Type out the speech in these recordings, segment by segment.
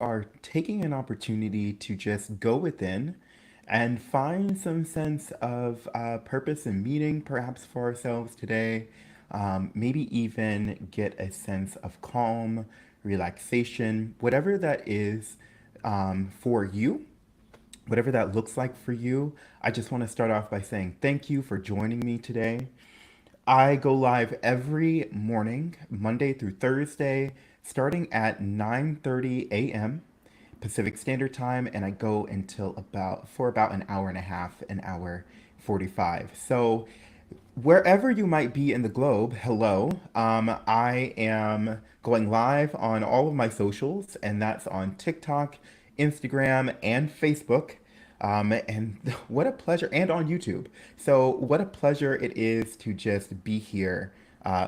are taking an opportunity to just go within and find some sense of purpose and meaning, perhaps for ourselves today. Maybe even get a sense of calm, relaxation, whatever that is for you, whatever that looks like for you. I just want to start off by saying thank you for joining me today. I go live every morning, Monday through Thursday, starting at 9:30 a.m. Pacific Standard Time, and I go until about an hour and a half, an hour 45. So wherever you might be in the globe, hello. I am going live on all of my socials, and that's on TikTok, Instagram, and Facebook. And what a pleasure, and on YouTube. So, what a pleasure it is to just be here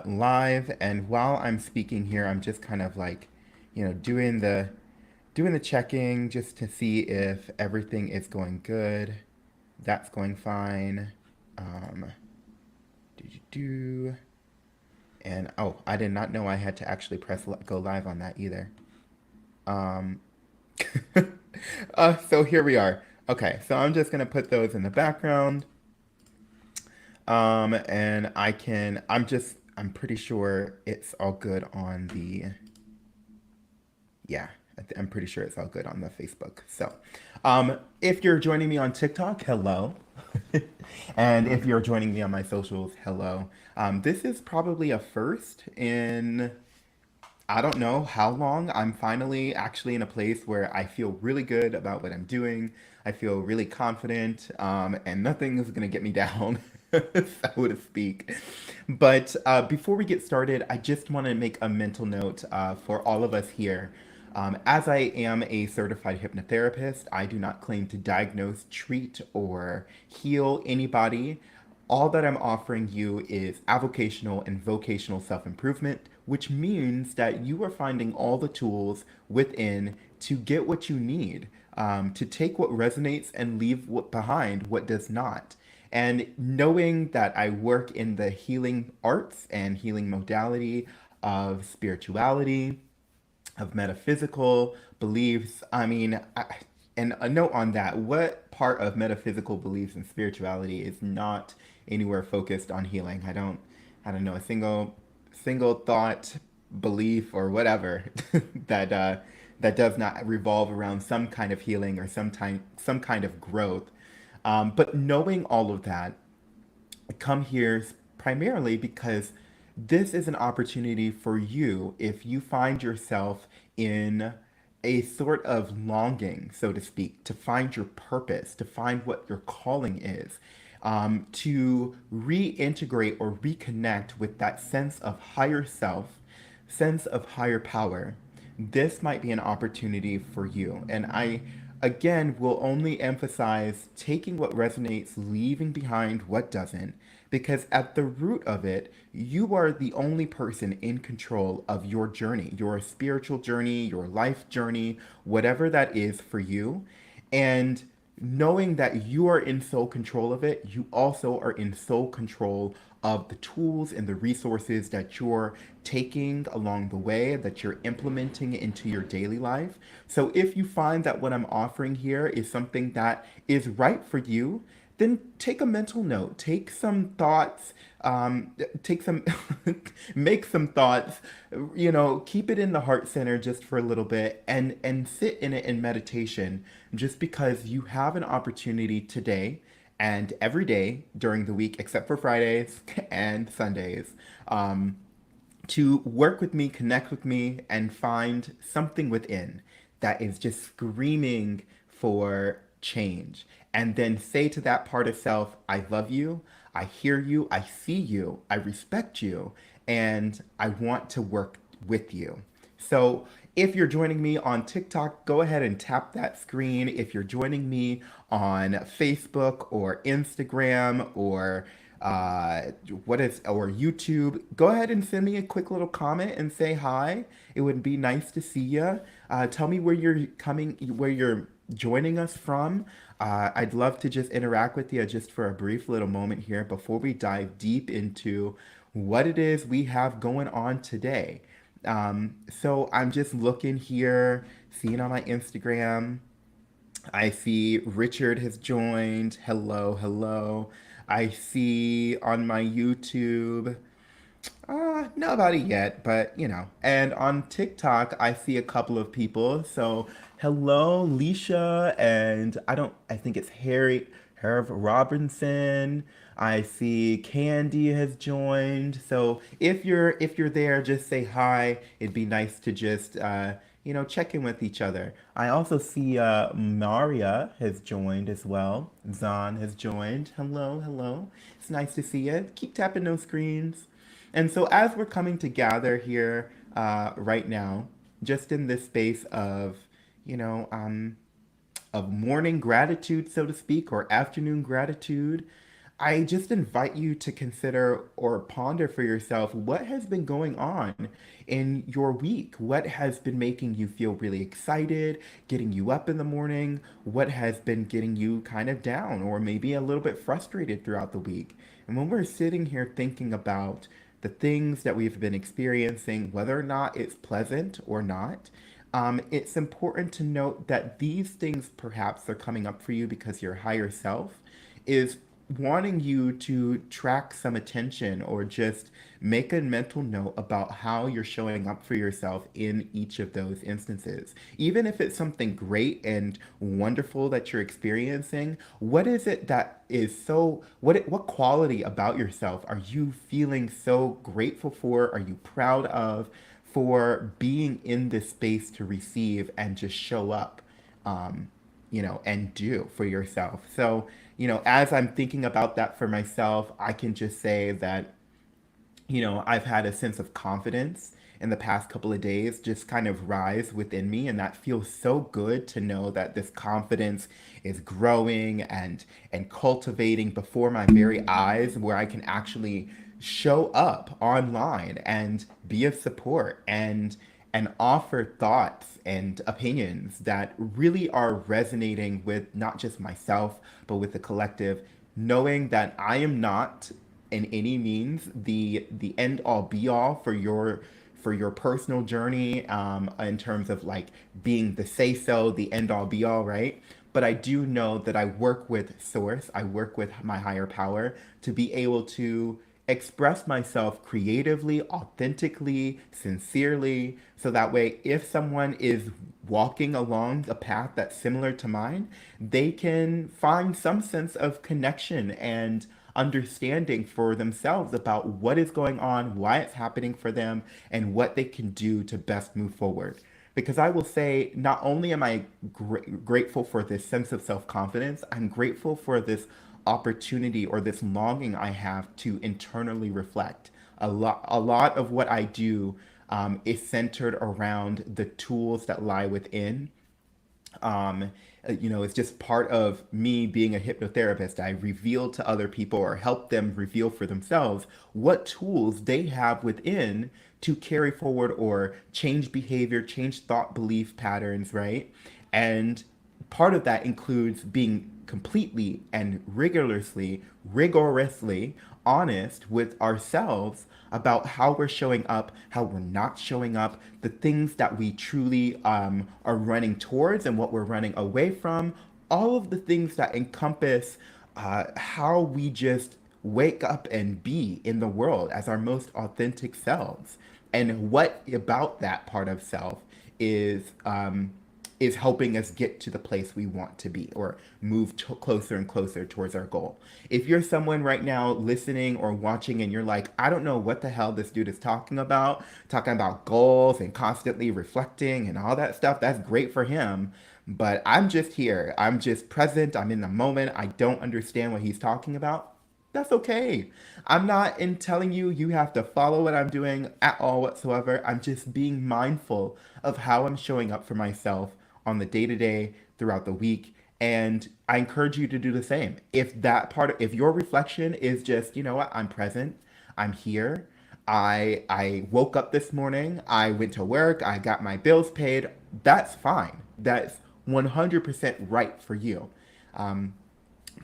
live. And while I'm speaking here, I'm just kind of like, doing the checking just to see if everything is going good. That's going fine. Um, do. And oh, I did not know I had to actually press go live on that either. Um, so here we are. Okay, so I'm just gonna put those in the background. And I'm pretty sure it's all good on yeah, I'm pretty sure it's all good on the Facebook. So, if you're joining me on TikTok, hello. And if you're joining me on my socials, hello. This is probably a first in I don't know how long. I'm finally actually in a place where I feel really good about what I'm doing. I feel really confident, and nothing is going to get me down, so to speak. But before we get started, I just want to make a mental note for all of us here. As I am a certified hypnotherapist, I do not claim to diagnose, treat, or heal anybody. All that I'm offering you is avocational and vocational self improvement, which means that you are finding all the tools within to get what you need, to take what resonates and leave what behind what does not. And knowing that I work in the healing arts and healing modality of spirituality, of metaphysical beliefs. And a note on that: what part of metaphysical beliefs and spirituality is not anywhere focused on healing? I don't know a single thought, belief, or whatever that that does not revolve around some kind of healing or some kind of growth. But knowing all of that, come here primarily because this is an opportunity for you if you find yourself in a sort of longing, so to speak, to find your purpose, to find what your calling is, to reintegrate or reconnect with that sense of higher self, sense of higher power. This might be an opportunity for you. And I, again, will only emphasize taking what resonates, leaving behind what doesn't, because at the root of it, you are the only person in control of your journey, your spiritual journey, your life journey, whatever that is for you. And knowing that you are in sole control of it, you also are in sole control of the tools and the resources that you're taking along the way, that you're implementing into your daily life. So if you find that what I'm offering here is something that is right for you, then take a mental note, take some thoughts, take some, make some thoughts, keep it in the heart center just for a little bit and sit in it in meditation just because you have an opportunity today and every day during the week, except for Fridays and Sundays, to work with me, connect with me, and find something within that is just screaming for change. And then say to that part of self, I love you, I hear you, I see you, I respect you, and I want to work with you. So if you're joining me on TikTok, go ahead and tap that screen. If you're joining me on Facebook or Instagram uh, or YouTube, go ahead and send me a quick little comment and say hi. It would be nice to see you. Tell me where you're joining us from. I'd love to just interact with you just for a brief little moment here before we dive deep into what it is we have going on today. So I'm just looking here, seeing on my Instagram. I see Richard has joined. Hello, hello. I see on my YouTube. Not about it yet, but you know. And on TikTok, I see a couple of people. So, hello, Leisha, and I think it's Harv Robinson. I see Candy has joined. So, if you're there, just say hi. It'd be nice to just check in with each other. I also see Maria has joined as well. Zan has joined. Hello, hello. It's nice to see you. Keep tapping those screens. And so, as we're coming to gather here right now, just in this space you know, um, of morning gratitude, so to speak, or afternoon gratitude, I just invite you to consider or ponder for yourself what has been going on in your week. What has been making you feel really excited, getting you up in the morning? What has been getting you kind of down or maybe a little bit frustrated throughout the week? And when we're sitting here thinking about the things that we've been experiencing, whether or not it's pleasant or not, it's important to note that these things perhaps are coming up for you because your higher self is wanting you to track some attention or just make a mental note about how you're showing up for yourself in each of those instances. Even if it's something great and wonderful that you're experiencing, what is it that is so what quality about yourself are you feeling so grateful for? Are you proud of for being in this space to receive and just show up? Um, and do for yourself. So, as I'm thinking about that for myself, I can just say that, I've had a sense of confidence in the past couple of days just kind of rise within me. And that feels so good to know that this confidence is growing and cultivating before my very eyes, where I can actually show up online and be of support and offer thoughts and opinions that really are resonating with not just myself, but with the collective, knowing that I am not in any means the end all be all for your personal journey in terms of like being the say so, the end all be all, right? But I do know that I work with source, I work with my higher power to be able to express myself creatively, authentically, sincerely, so that way if someone is walking along a path that's similar to mine, they can find some sense of connection and understanding for themselves about what is going on, why it's happening for them, and what they can do to best move forward. Because I will say, not only am I grateful for this sense of self confidence, I'm grateful for this opportunity or this longing I have to internally reflect. A lot of what I do is centered around the tools that lie within. um, it's just part of me being a hypnotherapist. I reveal to other people or help them reveal for themselves what tools they have within to carry forward or change behavior, change thought belief patterns, right? And part of that includes being completely and rigorously honest with ourselves about how we're showing up, how we're not showing up, the things that we truly are running towards and what we're running away from, all of the things that encompass how we just wake up and be in the world as our most authentic selves. And what about that part of self is helping us get to the place we want to be or move closer and closer towards our goal. If you're someone right now listening or watching and you're like, I don't know what the hell this dude is talking about goals and constantly reflecting and all that stuff, that's great for him. But I'm just here. I'm just present. I'm in the moment. I don't understand what he's talking about. That's okay. I'm not in telling you you have to follow what I'm doing at all whatsoever. I'm just being mindful of how I'm showing up for myself on the day to day throughout the week. And I encourage you to do the same. If your reflection is just, you know what, I'm present, I'm here. I woke up this morning, I went to work, I got my bills paid. That's fine. That's 100% right for you. Um,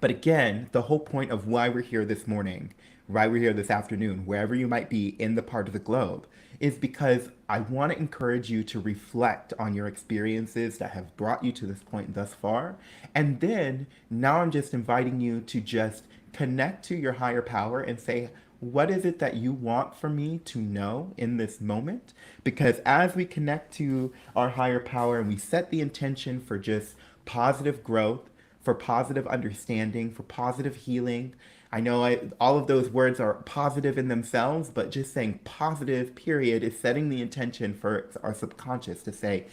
but again, the whole point of why we're here this morning, why we're here this afternoon, wherever you might be in the part of the globe, is because I want to encourage you to reflect on your experiences that have brought you to this point thus far. And then now I'm just inviting you to just connect to your higher power and say, what is it that you want for me to know in this moment? Because as we connect to our higher power and we set the intention for just positive growth, for positive understanding, for positive healing. I know all of those words are positive in themselves, but just saying positive, period, is setting the intention for our subconscious to say,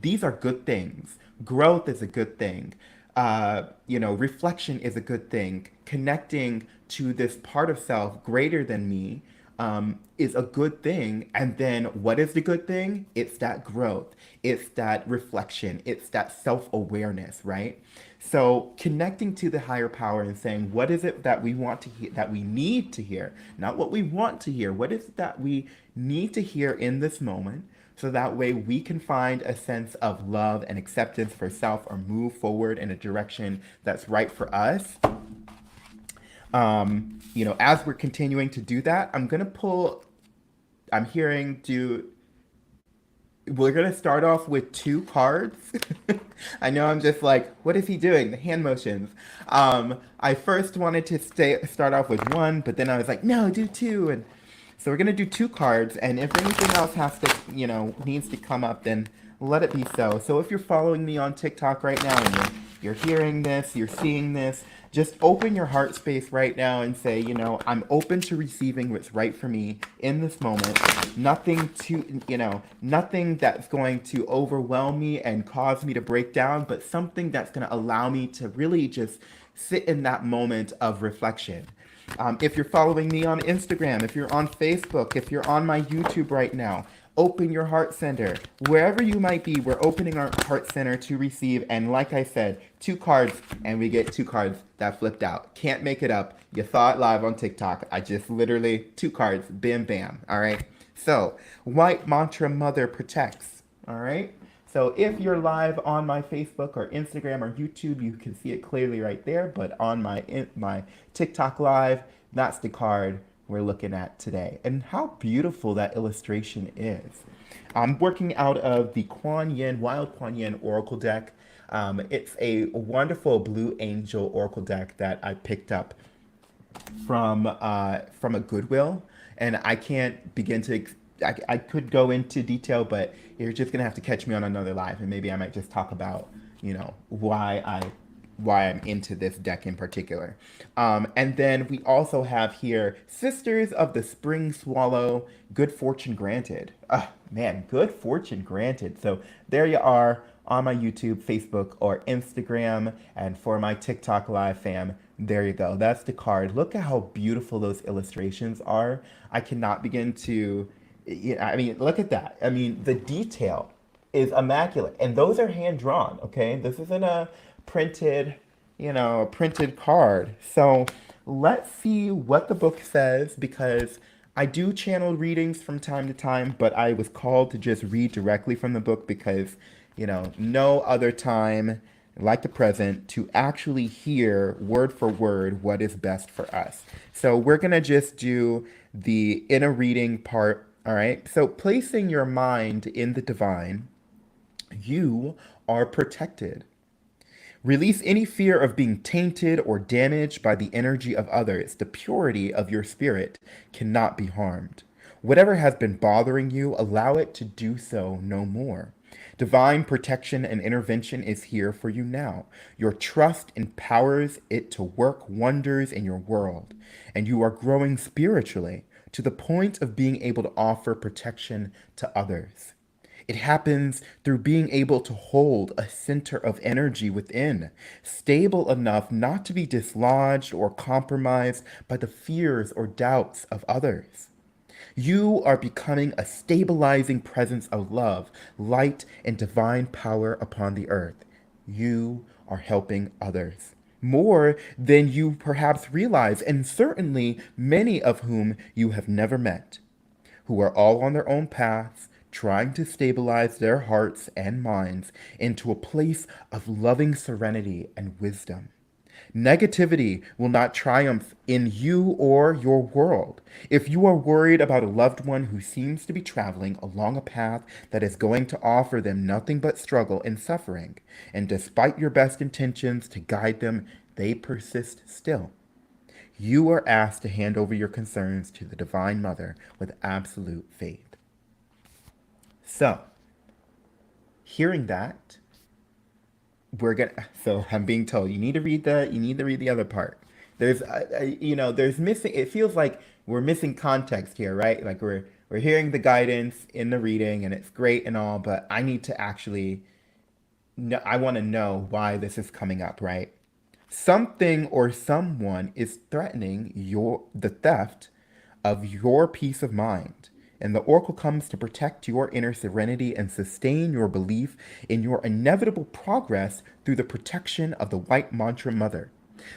these are good things. Growth is a good thing. Reflection is a good thing. Connecting to this part of self greater than me is a good thing. And then what is the good thing? It's that growth. It's that reflection. It's that self-awareness, right? So connecting to the higher power and saying, what is it that we want to hear, that we need to hear, not what we want to hear. What is it that we need to hear in this moment? So that way we can find a sense of love and acceptance for self or move forward in a direction that's right for us. As we're continuing to do that, I'm hearing do we're gonna start off with two cards. I know I'm just like, what is he doing? The hand motions. I first wanted to start off with one, but then I was like, no, do two. And so we're gonna do two cards, and if anything else has to, needs to come up, then let it be so. So if you're following me on TikTok right now and you're hearing this, you're seeing this, just open your heart space right now and say, I'm open to receiving what's right for me in this moment. Nothing that's going to overwhelm me and cause me to break down, but something that's going to allow me to really just sit in that moment of reflection. If you're following me on Instagram, if you're on Facebook, if you're on my YouTube right now, open your heart center. Wherever you might be, we're opening our heart center to receive. And like I said, two cards, and we get two cards that flipped out. Can't make it up. You saw it live on TikTok. I just literally, two cards, bam, bam. All right. So, white mantra mother protects. All right. So if you're live on my Facebook or Instagram or YouTube, you can see it clearly right there. But on my TikTok live, that's the card we're looking at today. And how beautiful that illustration is. I'm working out of the Wild Kuan Yin Oracle deck. It's a wonderful Blue Angel Oracle deck that I picked up from a Goodwill, and I can't begin to. I could go into detail, but you're just gonna have to catch me on another live, and maybe I might just talk about why I'm into this deck in particular. And then we also have here Sisters of the Spring Swallow, Good Fortune Granted. Man, good fortune granted. So there you are on my YouTube, Facebook, or Instagram. And for my TikTok live fam, there you go. That's the card. Look at how beautiful those illustrations are. I cannot begin to, look at that. I mean, the detail is immaculate. And those are hand drawn, okay? This isn't a printed card. So let's see what the book says, because I do channel readings from time to time, but I was called to just read directly from the book because, no other time like the present to actually hear word for word what is best for us. So we're going to just do the inner reading part. All right. So placing your mind in the divine, you are protected. Release any fear of being tainted or damaged by the energy of others. The purity of your spirit cannot be harmed. Whatever has been bothering you, allow it to do so no more. Divine protection and intervention is here for you now. Your trust empowers it to work wonders in your world, and you are growing spiritually to the point of being able to offer protection to others. It happens through being able to hold a center of energy within, stable enough not to be dislodged or compromised by the fears or doubts of others. You are becoming a stabilizing presence of love, light, and divine power upon the earth. You are helping others more than you perhaps realize, and certainly many of whom you have never met, who are all on their own paths, trying to stabilize their hearts and minds into a place of loving serenity and wisdom. Negativity will not triumph in you or your world. If you are worried about a loved one who seems to be traveling along a path that is going to offer them nothing but struggle and suffering, and despite your best intentions to guide them, they persist still, you are asked to hand over your concerns to the Divine Mother with absolute faith. So, hearing that, we're gonna. So I'm being told you need to read the other part. There's there's missing. It feels like we're missing context here, right? Like we're hearing the guidance in the reading, and it's great and all, but I need to actually. No, I want to know why this is coming up, right? Something or someone is threatening the theft of your peace of mind. And the oracle comes to protect your inner serenity and sustain your belief in your inevitable progress through the protection of the white mantra mother.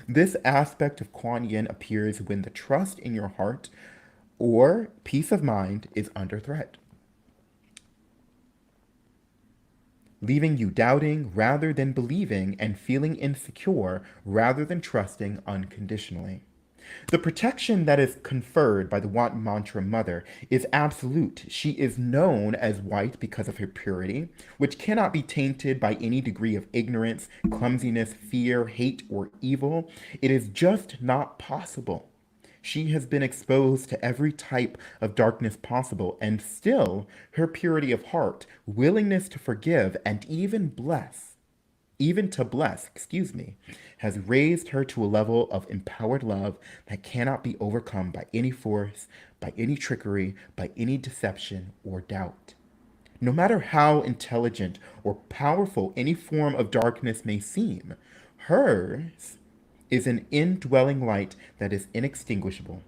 This aspect of Kuan Yin appears when the trust in your heart or peace of mind is under threat, leaving you doubting rather than believing and feeling insecure rather than trusting unconditionally. The protection that is conferred by the Wat Mantra Mother is absolute. She is known as white because of her purity, which cannot be tainted by any degree of ignorance, clumsiness, fear, hate, or evil. It is just not possible. She has been exposed to every type of darkness possible, and still her purity of heart, willingness to forgive, and even to bless, has raised her to a level of empowered love that cannot be overcome by any force, by any trickery, by any deception or doubt. No matter how intelligent or powerful any form of darkness may seem, hers is an indwelling light that is inextinguishable,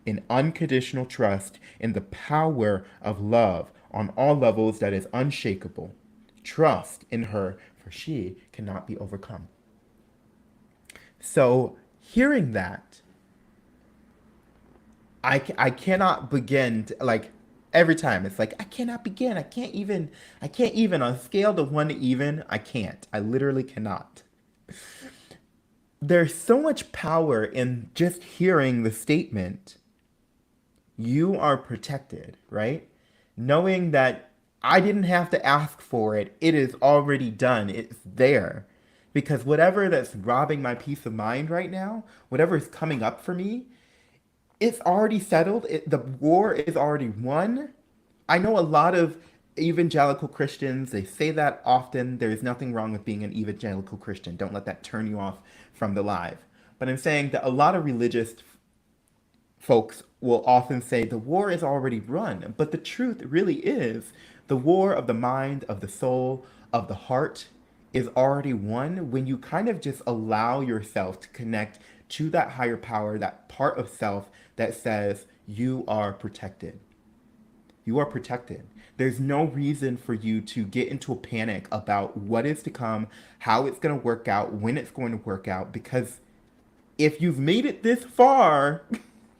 an unconditional trust in the power of love on all levels that is unshakable. Trust in her, for she cannot be overcome. So, hearing that, I cannot begin to, like, every time it's like I cannot begin. I can't even on a scale of 1 to even, I can't. I literally cannot. There's so much power in just hearing the statement, you are protected, right? Knowing that I didn't have to ask for it, it is already done, it's there. Because whatever that's robbing my peace of mind right now, whatever is coming up for me, it's already settled. The war is already won. I know a lot of evangelical Christians, they say that often. There is nothing wrong with being an evangelical Christian. Don't let that turn you off from the live. But I'm saying that a lot of religious folks will often say the war is already run. But the truth really is the war of the mind, of the soul, of the heart is already won when you kind of just allow yourself to connect to that higher power, that part of self that says you are protected. You are protected. There's no reason for you to get into a panic about what is to come, how it's going to work out, when it's going to work out, because if you've made it this far,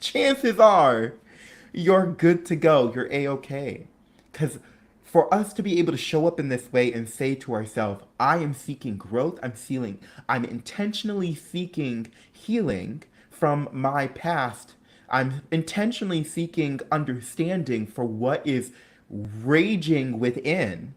chances are you're good to go. You're A-okay. Because for us to be able to show up in this way and say to ourselves, I am seeking growth, I'm intentionally seeking healing from my past. I'm intentionally seeking understanding for what is raging within.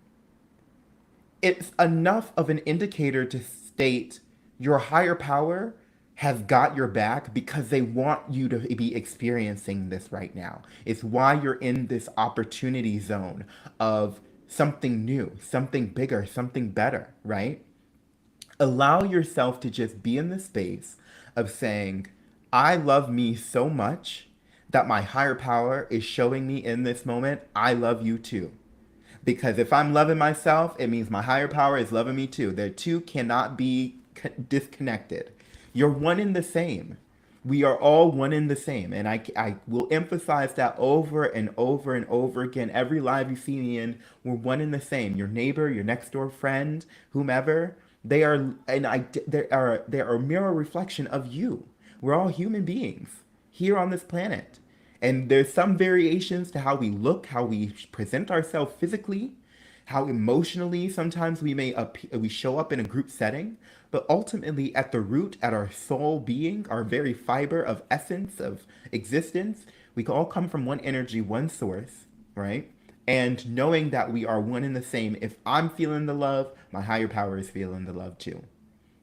It's enough of an indicator to state your higher power has got your back because they want you to be experiencing this right now. It's why you're in this opportunity zone of something new, something bigger, something better, right? Allow yourself to just be in the space of saying, I love me so much that my higher power is showing me in this moment, I love you too. Because if I'm loving myself, it means my higher power is loving me too. The two cannot be disconnected. You're one in the same. We are all one in the same. And I will emphasize that over and over and over again. Every live you see me in, we're one in the same. Your neighbor, your next door friend, whomever, they are, they are a mirror reflection of you. We're all human beings here on this planet. And there's some variations to how we look, how we present ourselves physically, how emotionally sometimes we show up in a group setting, but ultimately at the root, at our soul being, our very fiber of essence of existence, we all come from one energy, one source, right? And knowing that we are one and the same, if I'm feeling the love, my higher power is feeling the love too.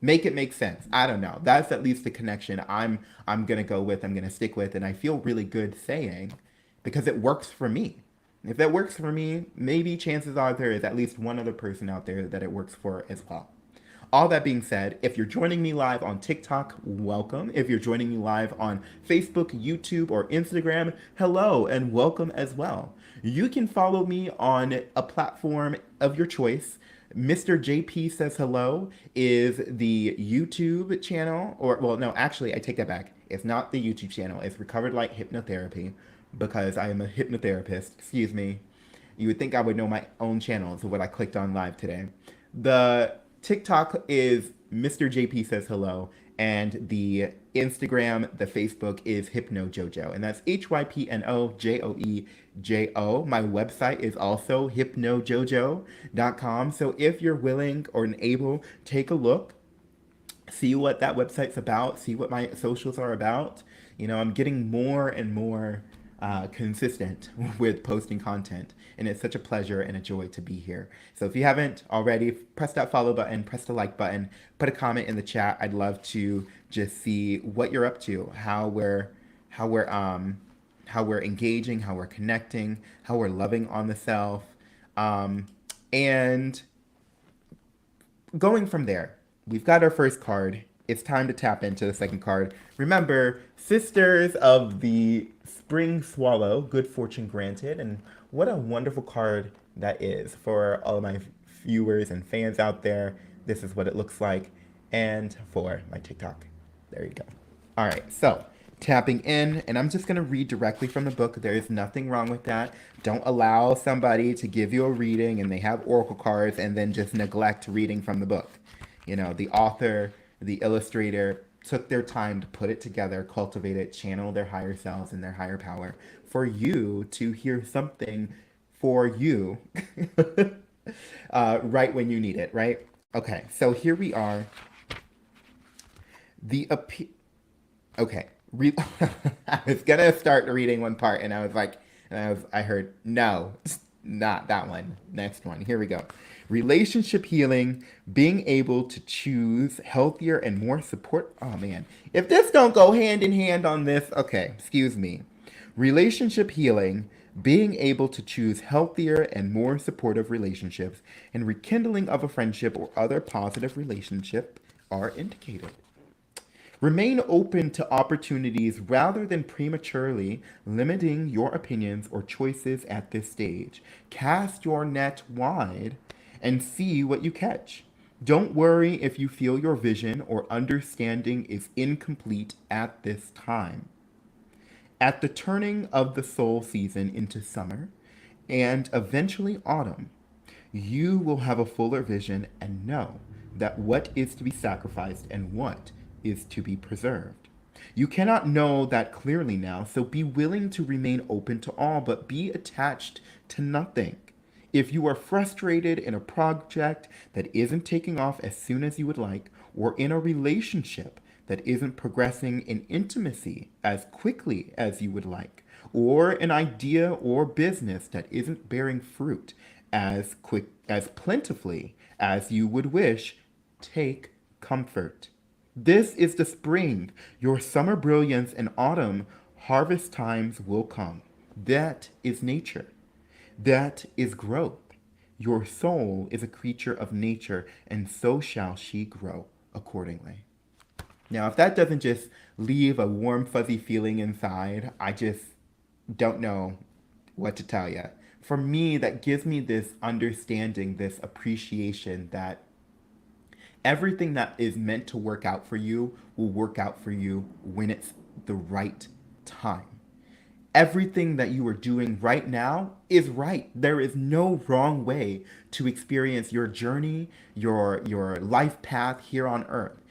Make it make sense. I don't know. That's at least the connection I'm gonna go with, I'm gonna stick with, and I feel really good saying because it works for me. If that works for me, maybe chances are there is at least one other person out there that it works for as well. All that being said, if you're joining me live on TikTok, welcome. If you're joining me live on Facebook, YouTube, or Instagram, hello and welcome as well. You can follow me on a platform of your choice. Mr. JP Says Hello is the YouTube channel, or, well, no, actually, I take that back. It's not the YouTube channel, it's Recovered Light Hypnotherapy because I am a hypnotherapist. Excuse me. You would think I would know my own channels of what I clicked on live today. The TikTok is Mr. JP Says Hello, and the Instagram, the Facebook is Hypno Jojo, and that's HYPNOJOEJO. My website is also hypnojojo.com. So if you're willing or able, take a look, see what that website's about, see what my socials are about. You know, I'm getting more and more consistent with posting content, and it's such a pleasure and a joy to be here. So if you haven't already, press that follow button, press the like button, put a comment in the chat. I'd love to just see what you're up to, how we're how we're engaging, how we're connecting, how we're loving on the self, and going from there. We've got our first card. It's time to tap into the second card. Remember, Sisters of the Spring Swallow, good fortune granted. And what a wonderful card that is for all of my viewers and fans out there. This is what it looks like. And for my TikTok. There you go. All right, so tapping in, and I'm just going to read directly from the book. There is nothing wrong with that. Don't allow somebody to give you a reading and they have oracle cards and then just neglect reading from the book. You know, the author, the illustrator took their time to put it together, cultivate it, channel their higher selves and their higher power for you to hear something for you right when you need it, right? Okay, so here we are. Okay, I was gonna start reading one part and I was like, I heard, no, not that one. Next one. Here we go. Relationship healing, being able to choose healthier and more support. Oh man, if this don't go hand in hand on this, okay, excuse me. Relationship healing, being able to choose healthier and more supportive relationships, and rekindling of a friendship or other positive relationship are indicated. Remain open to opportunities rather than prematurely limiting your opinions or choices at this stage. Cast your net wide and see what you catch. Don't worry if you feel your vision or understanding is incomplete at this time. At the turning of the soul season into summer and eventually autumn, you will have a fuller vision and know that what is to be sacrificed and what is to be preserved. You cannot know that clearly now, so be willing to remain open to all, but be attached to nothing. If you are frustrated in a project that isn't taking off as soon as you would like, or in a relationship that isn't progressing in intimacy as quickly as you would like, or an idea or business that isn't bearing fruit as plentifully as you would wish, take comfort. This is the spring. Your summer brilliance and autumn harvest times will come. That is nature. That is growth. Your soul is a creature of nature, and so shall she grow accordingly. Now, if that doesn't just leave a warm, fuzzy feeling inside, I just don't know what to tell you. For me, that gives me this understanding, this appreciation that everything that is meant to work out for you will work out for you when it's the right time. Everything that you are doing right now is right. There is no wrong way to experience your journey, your life path here on earth.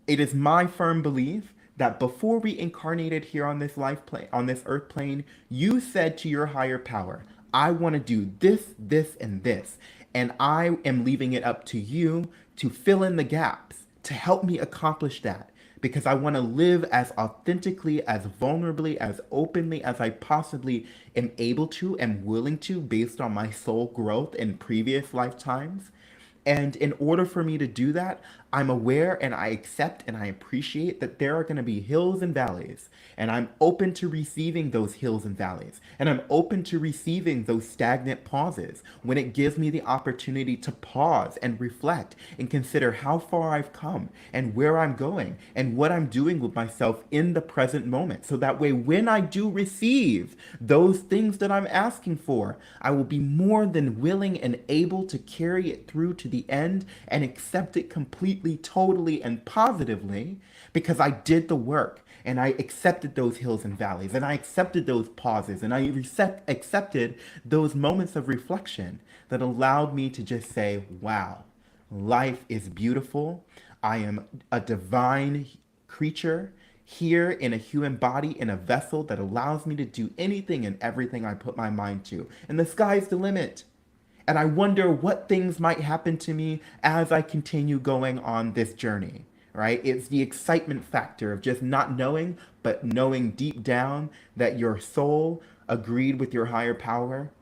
It is my firm belief that before we incarnated here on this life plane, on this earth plane, you said to your higher power, I want to do this, this, and this. And I am leaving it up to you to fill in the gaps, to help me accomplish that. Because I want to live as authentically, as vulnerably, as openly as I possibly am able to and willing to based on my soul growth in previous lifetimes. And in order for me to do that, I'm aware and I accept and I appreciate that there are going to be hills and valleys. And I'm open to receiving those hills and valleys. And I'm open to receiving those stagnant pauses when it gives me the opportunity to pause and reflect and consider how far I've come and where I'm going and what I'm doing with myself in the present moment. So that way, when I do receive those things that I'm asking for, I will be more than willing and able to carry it through to the end and accept it completely, totally, and positively because I did the work and I accepted those hills and valleys and I accepted those pauses and I accepted those moments of reflection that allowed me to just say, wow, life is beautiful. I am a divine creature here in a human body in a vessel that allows me to do anything and everything I put my mind to. And the sky's the limit. And I wonder what things might happen to me as I continue going on this journey, right? It's the excitement factor of just not knowing, but knowing deep down that your soul agreed with your higher power.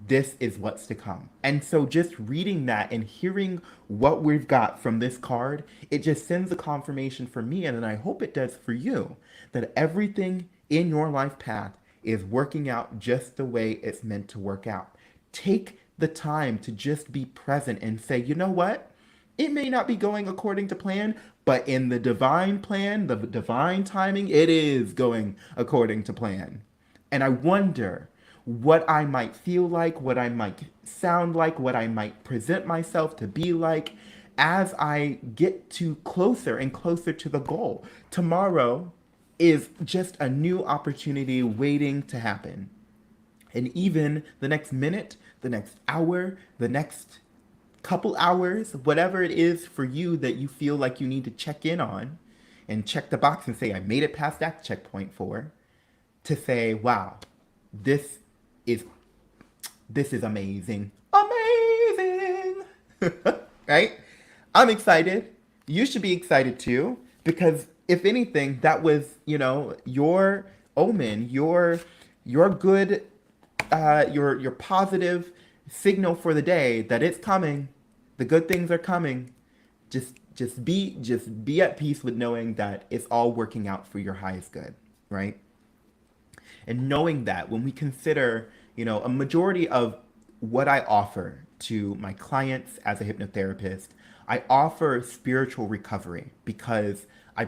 This is what's to come. And so just reading that and hearing what we've got from this card, it just sends a confirmation for me, and I hope it does for you, that everything in your life path is working out just the way it's meant to work out. Take the time to just be present and say, you know what? It may not be going according to plan, but in the divine plan, the divine timing, it is going according to plan. And I wonder what I might feel like, what I might sound like, what I might present myself to be like as I get to closer and closer to the goal. Tomorrow is just a new opportunity waiting to happen. And even the next minute, the next hour, the next couple hours, whatever it is for you that you feel like you need to check in on and check the box and say, I made it past that checkpoint for, to say, wow, this is this is amazing. Amazing. Right? I'm excited. You should be excited too, because if anything, that was, your omen, your good your positive signal for the day that it's coming. The good things are coming. Just be at peace with knowing that it's all working out for your highest good, right? And knowing that when we consider, a majority of what I offer to my clients as a hypnotherapist, I offer spiritual recovery because I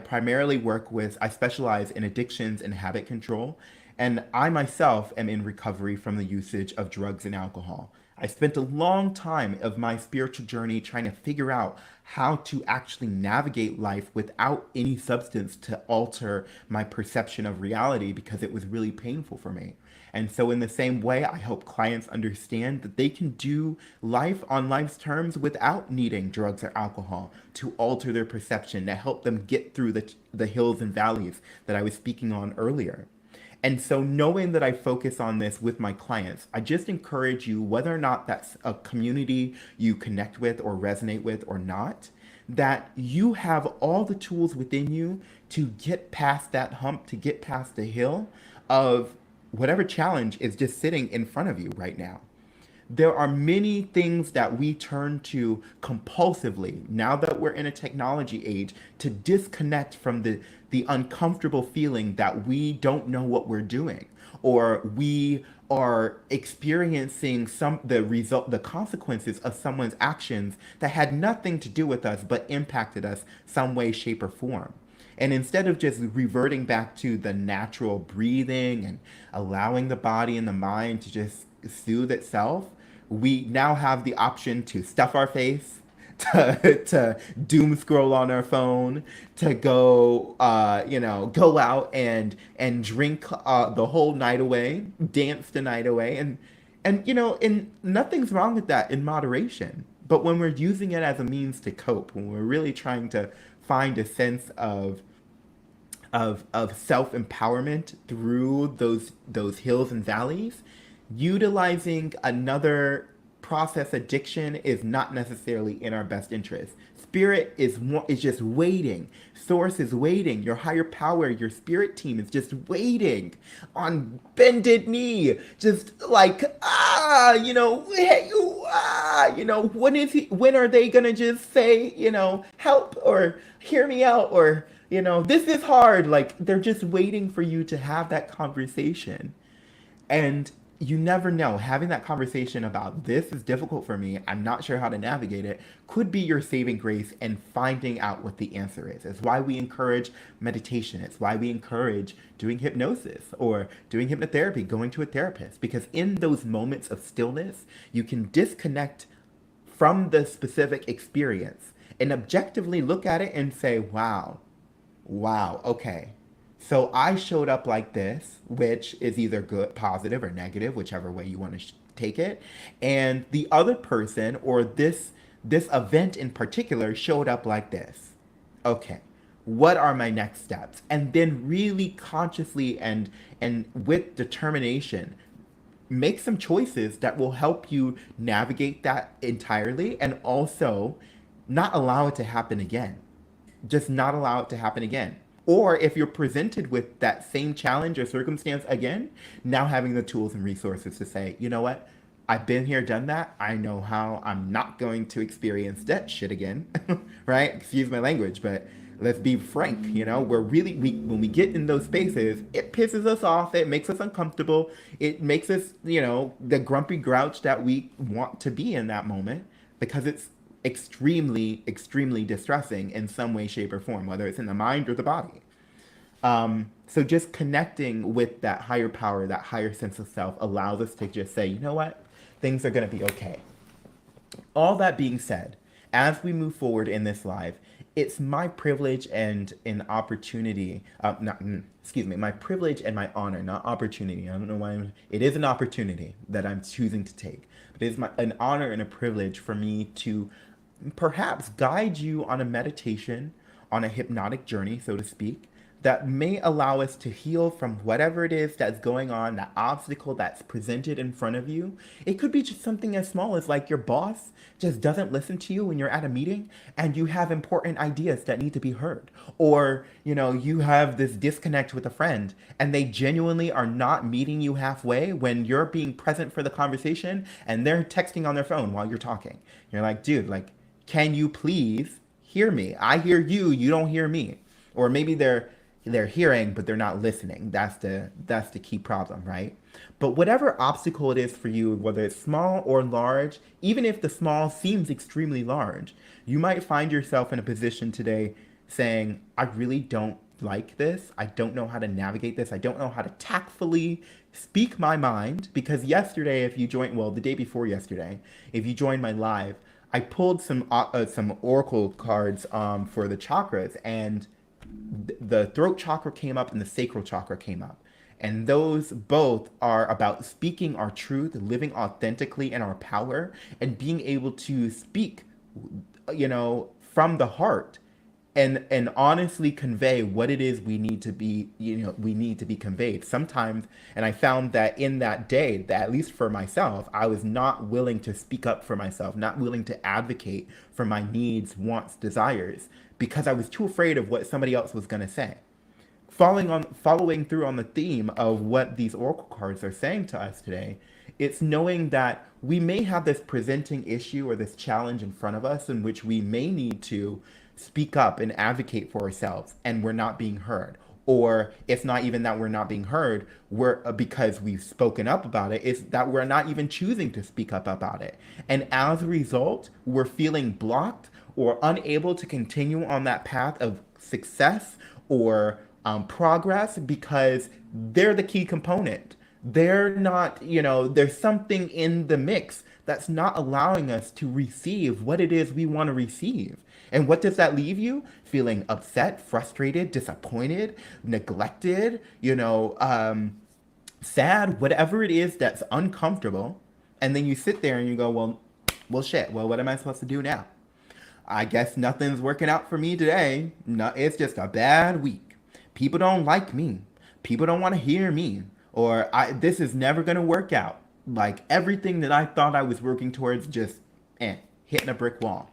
specialize in addictions and habit control. And I myself am in recovery from the usage of drugs and alcohol. I spent a long time of my spiritual journey trying to figure out how to actually navigate life without any substance to alter my perception of reality because it was really painful for me. And so, in the same way, I hope clients understand that they can do life on life's terms without needing drugs or alcohol to alter their perception, to help them get through the hills and valleys that I was speaking on earlier. And so knowing that I focus on this with my clients, I just encourage you, whether or not that's a community you connect with or resonate with or not, that you have all the tools within you to get past that hump, to get past the hill of whatever challenge is just sitting in front of you right now. There are many things that we turn to compulsively now that we're in a technology age to disconnect from the uncomfortable feeling that we don't know what we're doing, or we are experiencing the consequences of someone's actions that had nothing to do with us but impacted us some way, shape, or form. And instead of just reverting back to the natural breathing and allowing the body and the mind to just soothe itself, we now have the option to stuff our face, to doom scroll on our phone, to go out and drink the whole night away, dance the night away, and nothing's wrong with that in moderation. But when we're using it as a means to cope, when we're really trying to find a sense of self-empowerment through those hills and valleys, utilizing another process addiction is not necessarily in our best interest. Spirit is just waiting. Source is waiting. Your higher power, your spirit team is just waiting on bended knee. Just like, hey, when are they gonna just say, help or hear me out or, this is hard. Like they're just waiting for you to have that conversation. And you never know. Having that conversation about this is difficult for me, I'm not sure how to navigate it, could be your saving grace and finding out what the answer is. It's why we encourage meditation. It's why we encourage doing hypnosis or doing hypnotherapy, going to a therapist. Because in those moments of stillness, you can disconnect from the specific experience and objectively look at it and say, wow, okay. So I showed up like this, which is either good, positive, or negative, whichever way you want to take it. And the other person or this event in particular showed up like this. Okay, what are my next steps? And then really consciously and with determination, make some choices that will help you navigate that entirely and also not allow it to happen again. Just not allow it to happen again. Or if you're presented with that same challenge or circumstance again, now having the tools and resources to say, you know what? I've been here, done that. I know how I'm not going to experience that shit again, right? Excuse my language, but let's be frank, when we get in those spaces, it pisses us off. It makes us uncomfortable. It makes us, the grumpy grouch that we want to be in that moment because it's extremely, extremely distressing in some way, shape, or form, whether it's in the mind or the body. So just connecting with that higher power, that higher sense of self allows us to just say, you know what? Things are going to be okay. All that being said, as we move forward in this life, it's my privilege and an opportunity, my privilege and my honor, not opportunity. I don't know why it is an opportunity that I'm choosing to take, but it is an honor and a privilege for me to perhaps guide you on a meditation, on a hypnotic journey, so to speak, that may allow us to heal from whatever it is that's going on, that obstacle that's presented in front of you. It could be just something as small as like your boss just doesn't listen to you when you're at a meeting and you have important ideas that need to be heard. Or, you have this disconnect with a friend and they genuinely are not meeting you halfway when you're being present for the conversation and they're texting on their phone while you're talking. You're like, dude, like, can you please hear me? I hear you, you don't hear me. Or maybe they're hearing, but they're not listening. That's the key problem, right? But whatever obstacle it is for you, whether it's small or large, even if the small seems extremely large, you might find yourself in a position today saying, I really don't like this. I don't know how to navigate this. I don't know how to tactfully speak my mind. Because yesterday, the day before yesterday, if you joined my live, I pulled some oracle cards for the chakras, and the throat chakra came up and the sacral chakra came up. And those both are about speaking our truth, living authentically in our power, and being able to speak, from the heart and honestly convey what it is we need to be conveyed. Sometimes, and I found that in that day, that at least for myself, I was not willing to speak up for myself, not willing to advocate for my needs, wants, desires, because I was too afraid of what somebody else was going to say. Following through on the theme of what these oracle cards are saying to us today, it's knowing that we may have this presenting issue or this challenge in front of us in which we may need to speak up and advocate for ourselves, and we're not being heard. Or it's not even that we're not being heard, we're because we've spoken up about it, it's that we're not even choosing to speak up about it. And as a result, we're feeling blocked or unable to continue on that path of success or progress because they're the key component. They're not, there's something in the mix that's not allowing us to receive what it is we want to receive. And what does that leave you? Feeling upset, frustrated, disappointed, neglected, sad, whatever it is that's uncomfortable. And then you sit there and you go, well, shit. Well, what am I supposed to do now? I guess nothing's working out for me today. No, it's just a bad week. People don't like me. People don't want to hear me. Or this is never going to work out. like everything that I thought I was working towards just hitting a brick wall.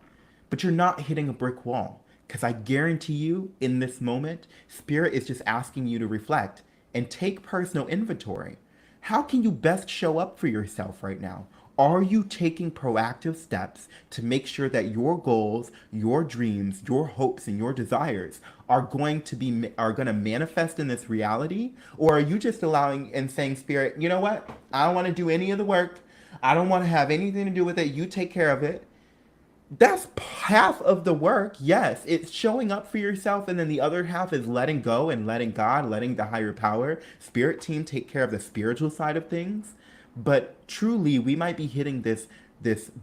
But you're not hitting a brick wall. Because I guarantee you, in this moment, Spirit is just asking you to reflect and take personal inventory. How can you best show up for yourself right now? Are you taking proactive steps to make sure that your goals, your dreams, your hopes, and your desires are going to manifest in this reality? Or are you just allowing and saying, Spirit, you know what? I don't want to do any of the work. I don't want to have anything to do with it. You take care of it. That's half of the work. Yes, it's showing up for yourself, and then the other half is letting go and letting God, letting the higher power, spirit team take care of the spiritual side of things. But truly, we might be hitting this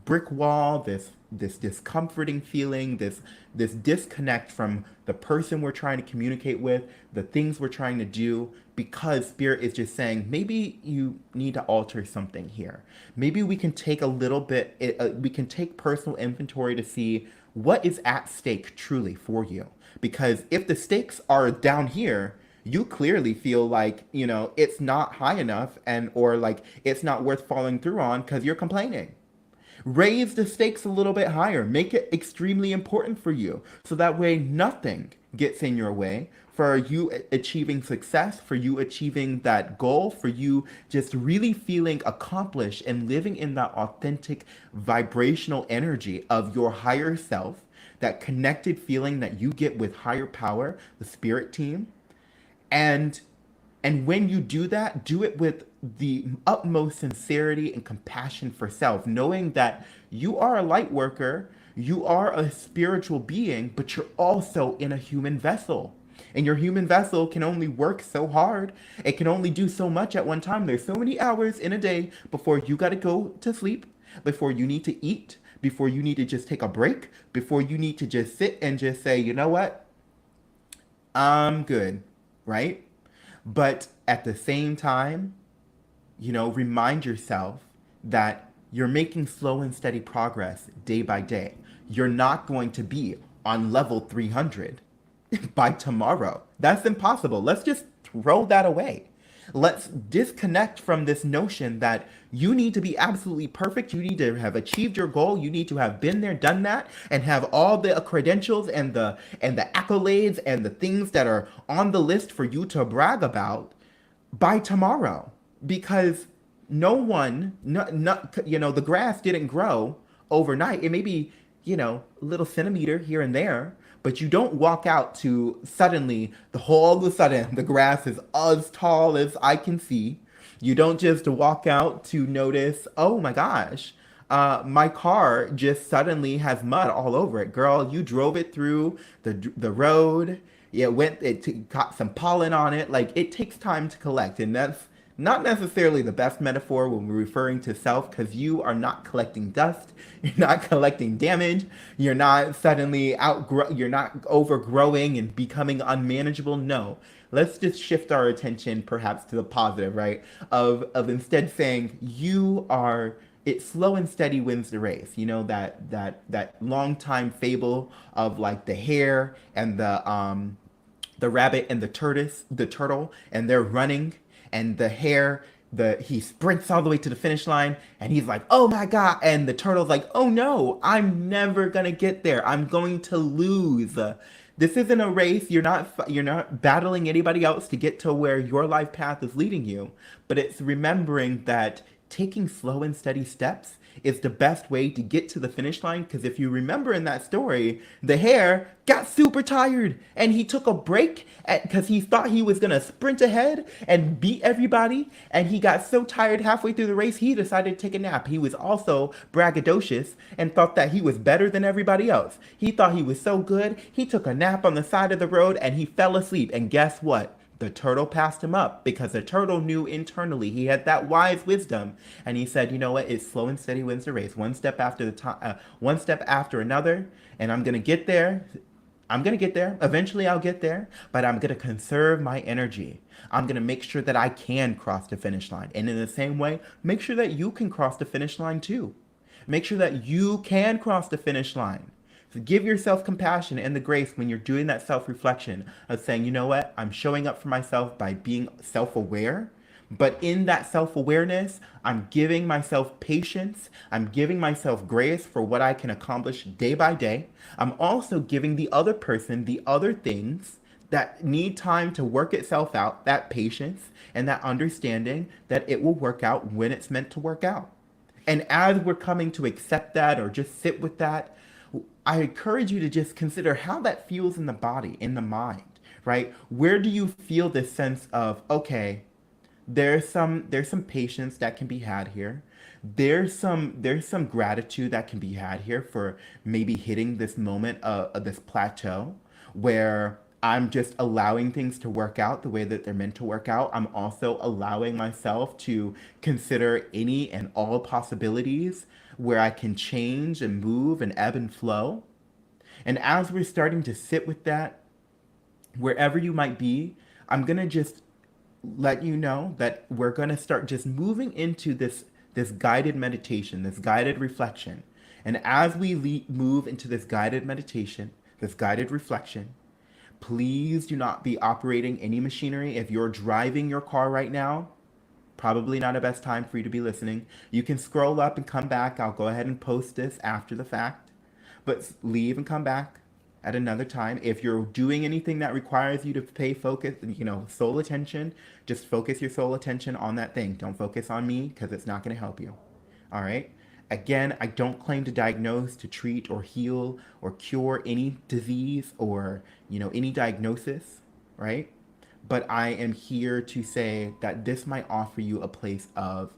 brick wall, this discomforting feeling, this disconnect from the person we're trying to communicate with, the things we're trying to do, because spirit is just saying maybe you need to alter something here. Maybe we can take a little bit, we can take personal inventory to see what is at stake truly for you. Because if the stakes are down here, you clearly feel like, it's not high enough, and or like it's not worth following through on because you're complaining. Raise the stakes a little bit higher. Make it extremely important for you. So that way nothing gets in your way for you achieving success, for you achieving that goal, for you just really feeling accomplished and living in that authentic vibrational energy of your higher self, that connected feeling that you get with higher power, the spirit team. And when you do that, do it with the utmost sincerity and compassion for self, knowing that you are a light worker, you are a spiritual being, but you're also in a human vessel. And your human vessel can only work so hard. It can only do so much at one time. There's so many hours in a day before you got to go to sleep, before you need to eat, before you need to just take a break, before you need to just sit and just say, you know what? I'm good, right? But at the same time, remind yourself that you're making slow and steady progress day by day. You're not going to be on level 300 by tomorrow. That's impossible. Let's just throw that away. Let's disconnect from this notion that you need to be absolutely perfect. You need to have achieved your goal. You need to have been there, done that, and have all the credentials and the accolades and the things that are on the list for you to brag about by tomorrow. Because no one, the grass didn't grow overnight. It may be, a little centimeter here and there, but you don't walk out to suddenly, all of a sudden, the grass is as tall as I can see. You don't just walk out to notice, oh my gosh, my car just suddenly has mud all over it. Girl, you drove it through the road. It got some pollen on it. Like, it takes time to collect, and that's not necessarily the best metaphor when we're referring to self, because you are not collecting dust, you're not collecting damage, you're not suddenly you're not overgrowing and becoming unmanageable. No, let's just shift our attention perhaps to the positive, right? Of instead saying it's slow and steady wins the race. That long time fable of like the hare and the rabbit and the turtle, and they're running, and the hare, he sprints all the way to the finish line, and he's like, oh my God. And the turtle's like, oh no, I'm never gonna get there. I'm going to lose. This isn't a race. You're not battling anybody else to get to where your life path is leading you. But it's remembering that taking slow and steady steps is the best way to get to the finish line. Because if you remember in that story, the hare got super tired and he took a break because he thought he was going to sprint ahead and beat everybody. And he got so tired halfway through the race, he decided to take a nap. He was also braggadocious and thought that he was better than everybody else. He thought he was so good. He took a nap on the side of the road and he fell asleep. And guess what? The turtle passed him up, because the turtle knew internally, he had that wise wisdom, and he said, you know what, it's slow and steady wins the race, one step after one step after another, and I'm gonna get there. Eventually I'll get there, but I'm gonna conserve my energy. I'm gonna make sure that I can cross the finish line, and in the same way, make sure that you can cross the finish line too. Make sure that you can cross the finish line. So give yourself compassion and the grace when you're doing that self-reflection of saying, you know what, I'm showing up for myself by being self-aware, But in that self awareness, I'm giving myself patience. I'm giving myself grace for what I can accomplish day by day. I'm also giving the other person the other things that need time to work itself out, that patience and that understanding that it will work out when it's meant to work out. And as we're coming to accept that or just sit with that, I encourage you to just consider how that feels in the body, in the mind, right? Where do you feel this sense of, okay, there's some patience that can be had here. There's some gratitude that can be had here for maybe hitting this moment of this plateau where I'm just allowing things to work out the way that they're meant to work out. I'm also allowing myself to consider any and all possibilities where I can change and move and ebb and flow. And as we're starting to sit with that, wherever you might be, I'm going to just let you know that we're going to start just moving into this guided meditation, this guided reflection. And as we move into this guided meditation, this guided reflection, please do not be operating any machinery. If you're driving your car right now, probably not a best time for you to be listening. You can scroll up and come back. I'll go ahead and post this after the fact, but leave and come back at another time. If you're doing anything that requires you to pay focus, soul attention, just focus your soul attention on that thing. Don't focus on me because it's not going to help you. All right? Again, I don't claim to diagnose, to treat, or heal, or cure any disease or, any diagnosis, right? But I am here to say that this might offer you a place of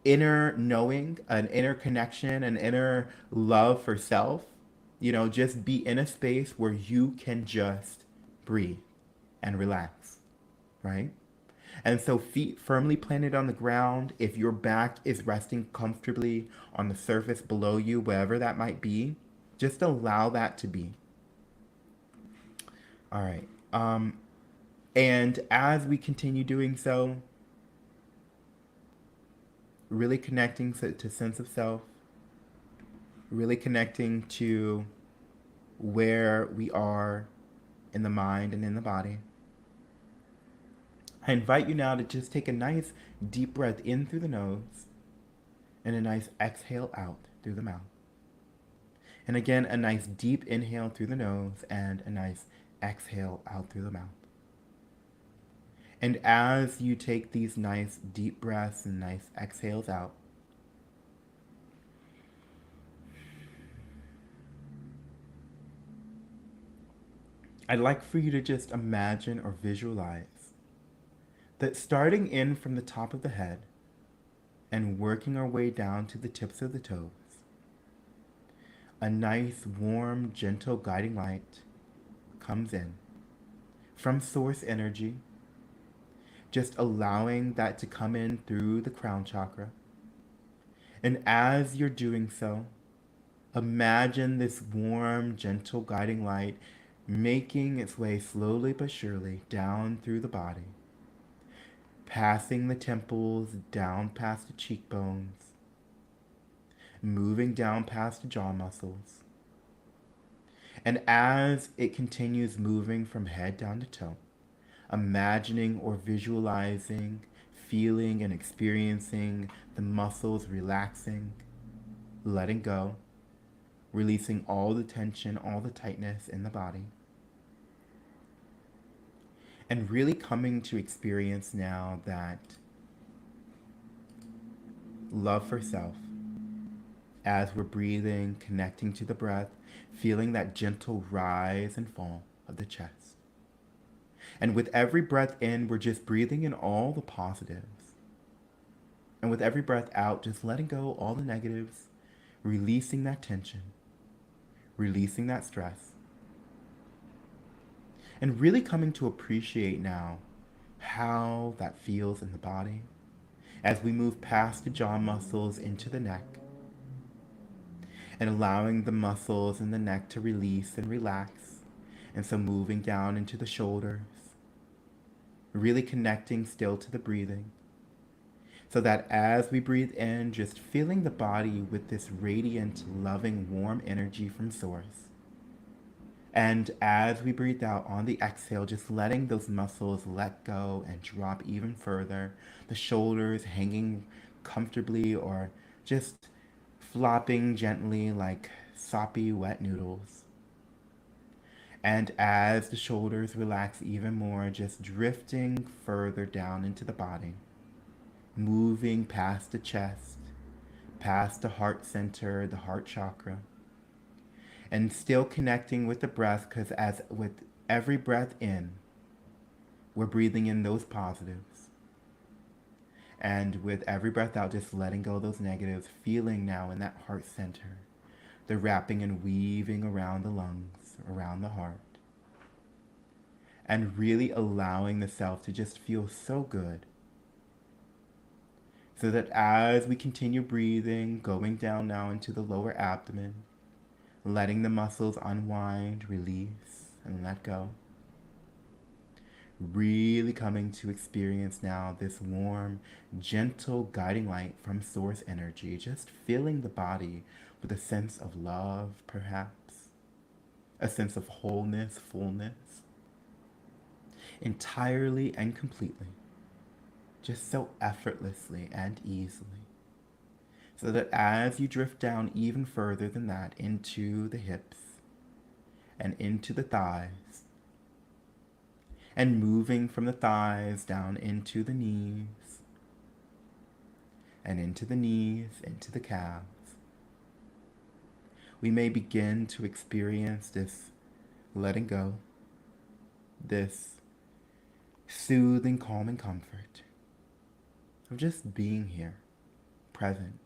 inner knowing, an inner connection, an inner love for self. Just be in a space where you can just breathe and relax, right? And so, feet firmly planted on the ground. If your back is resting comfortably on the surface below you, wherever that might be, just allow that to be. All right. And as we continue doing so, really connecting to sense of self, really connecting to where we are in the mind and in the body. I invite you now to just take a nice deep breath in through the nose and a nice exhale out through the mouth. And again, a nice deep inhale through the nose and a nice exhale out through the mouth. And as you take these nice deep breaths and nice exhales out, I'd like for you to just imagine or visualize that starting in from the top of the head and working our way down to the tips of the toes, a nice, warm, gentle guiding light comes in from source energy, just allowing that to come in through the crown chakra. And as you're doing so, imagine this warm, gentle guiding light making its way slowly but surely down through the body, passing the temples, down past the cheekbones, moving down past the jaw muscles. And as it continues moving from head down to toe, imagining or visualizing, feeling and experiencing the muscles relaxing, letting go, releasing all the tension, all the tightness in the body. And really coming to experience now that love for self as we're breathing, connecting to the breath, feeling that gentle rise and fall of the chest. And with every breath in, we're just breathing in all the positives. And with every breath out, just letting go all the negatives, releasing that tension, releasing that stress, and really coming to appreciate now how that feels in the body as we move past the jaw muscles into the neck and allowing the muscles in the neck to release and relax. And so moving down into the shoulders, really connecting still to the breathing, so that as we breathe in, just filling the body with this radiant, loving, warm energy from source. And as we breathe out on the exhale, just letting those muscles let go and drop even further. The shoulders hanging comfortably or just flopping gently like soppy wet noodles. And as the shoulders relax even more, just drifting further down into the body, moving past the chest, past the heart center, the heart chakra, and still connecting with the breath because as with every breath in, we're breathing in those positives. And with every breath out, just letting go of those negatives, feeling now in that heart center, the wrapping and weaving around the lungs, around the heart, and really allowing the self to just feel so good. So that as we continue breathing, going down now into the lower abdomen, letting the muscles unwind, release, and let go. Really coming to experience now this warm, gentle guiding light from source energy, just filling the body with a sense of love, perhaps, a sense of wholeness, fullness, entirely and completely, just so effortlessly and easily. So that as you drift down even further than that into the hips and into the thighs, and moving from the thighs down into the knees, and into the knees, into the calves, we may begin to experience this letting go, this soothing, calm, and comfort of just being here, present,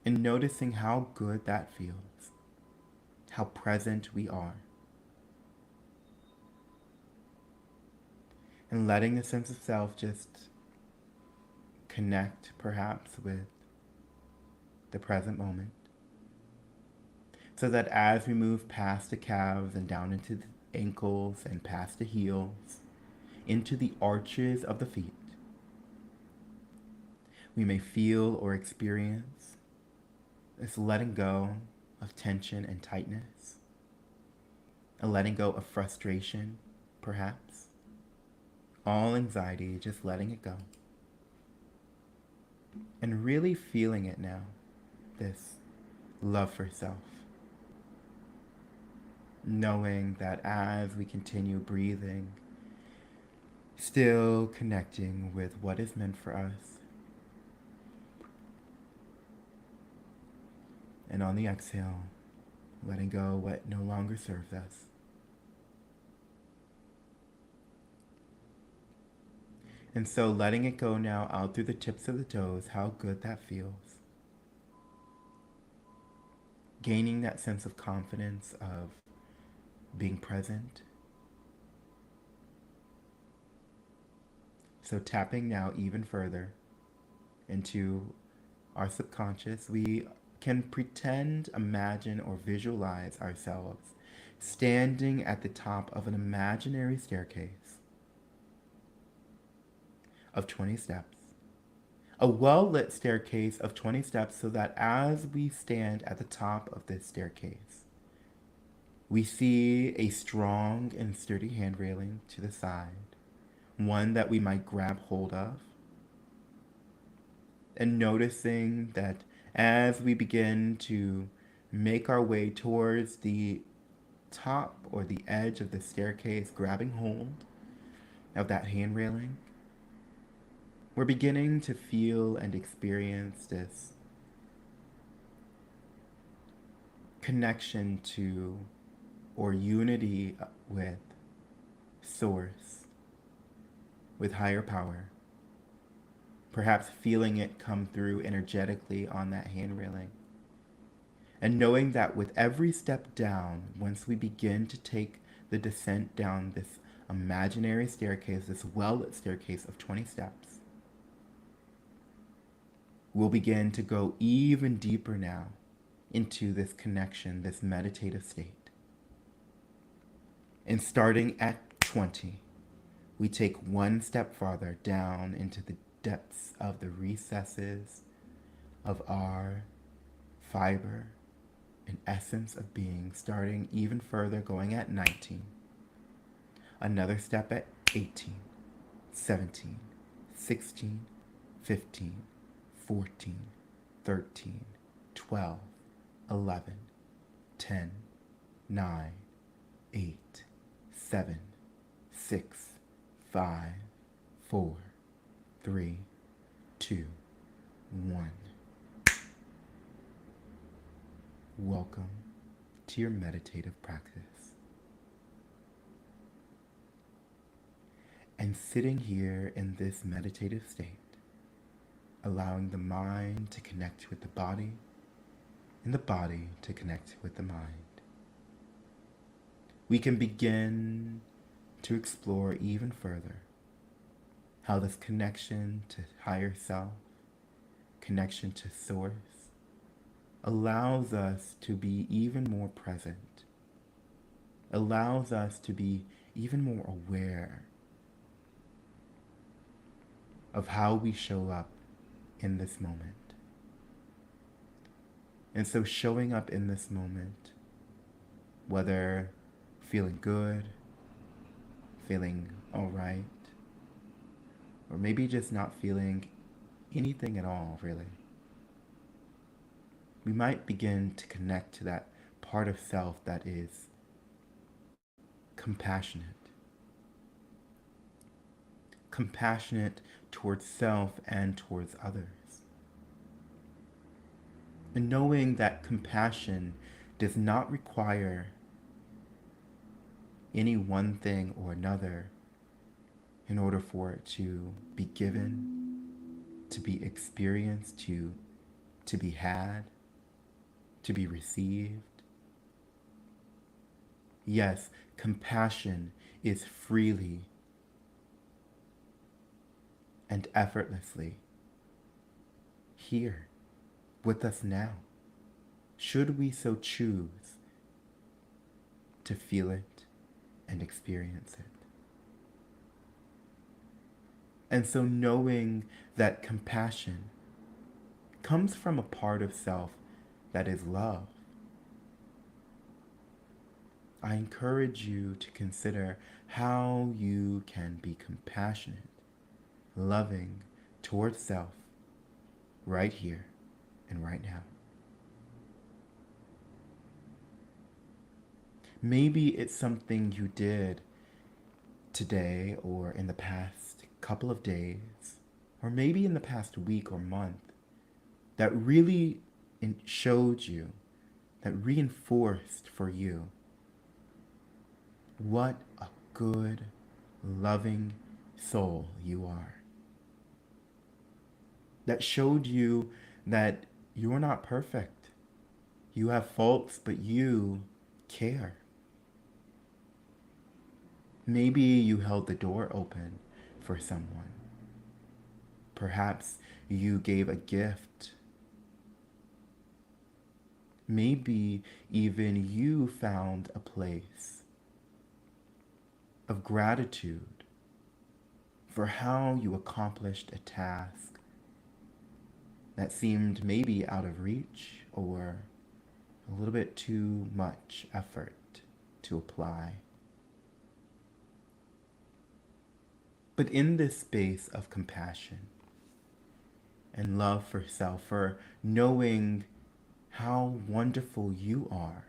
and noticing how good that feels, how present we are. And letting the sense of self just connect perhaps with the present moment. So that as we move past the calves and down into the ankles and past the heels, into the arches of the feet, we may feel or experience this letting go of tension and tightness, a letting go of frustration, perhaps, all anxiety, just letting it go. And really feeling it now, this love for self. Knowing that as we continue breathing, still connecting with what is meant for us. And on the exhale, letting go what no longer serves us. And so letting it go now out through the tips of the toes, how good that feels. Gaining that sense of confidence of being present. So tapping now even further into our subconscious, we can pretend, imagine, or visualize ourselves standing at the top of an imaginary staircase of 20 steps. A well-lit staircase of 20 steps so that as we stand at the top of this staircase, we see a strong and sturdy hand railing to the side, one that we might grab hold of, and noticing that as we begin to make our way towards the top or the edge of the staircase, grabbing hold of that hand railing, we're beginning to feel and experience this connection to or unity with source, with higher power. Perhaps feeling it come through energetically on that hand railing. And knowing that with every step down, once we begin to take the descent down this imaginary staircase, this well-lit staircase of 20 steps, we'll begin to go even deeper now into this connection, this meditative state. And starting at 20, we take one step farther down into the depths of the recesses of our fiber, an essence of being, starting even further, going at 19. Another step at 18, 17, 16, 15, 14, 13, 12, 11, 10, 9, 8, 7, 6, 5, 4, 3, 2, 1. Welcome to your meditative practice. And sitting here in this meditative state, allowing the mind to connect with the body and the body to connect with the mind, we can begin to explore even further how this connection to higher self, connection to source, allows us to be even more present, allows us to be even more aware of how we show up in this moment. And so showing up in this moment, whether feeling good, feeling all right, or maybe just not feeling anything at all, really, we might begin to connect to that part of self that is compassionate. Compassionate towards self and towards others. And knowing that compassion does not require any one thing or another in order for it to be given, to be experienced, to be had, to be received. Yes, compassion is freely and effortlessly here with us now, should we so choose to feel it and experience it. And so knowing that compassion comes from a part of self that is love, I encourage you to consider how you can be compassionate, loving towards self right here and right now. Maybe it's something you did today or in the past couple of days, or maybe in the past week or month, that really showed you, that reinforced for you what a good, loving soul you are. That showed you that you're not perfect. You have faults, but you care. Maybe you held the door open for someone. Perhaps you gave a gift. Maybe even you found a place of gratitude for how you accomplished a task that seemed maybe out of reach or a little bit too much effort to apply. But in this space of compassion and love for self, for knowing how wonderful you are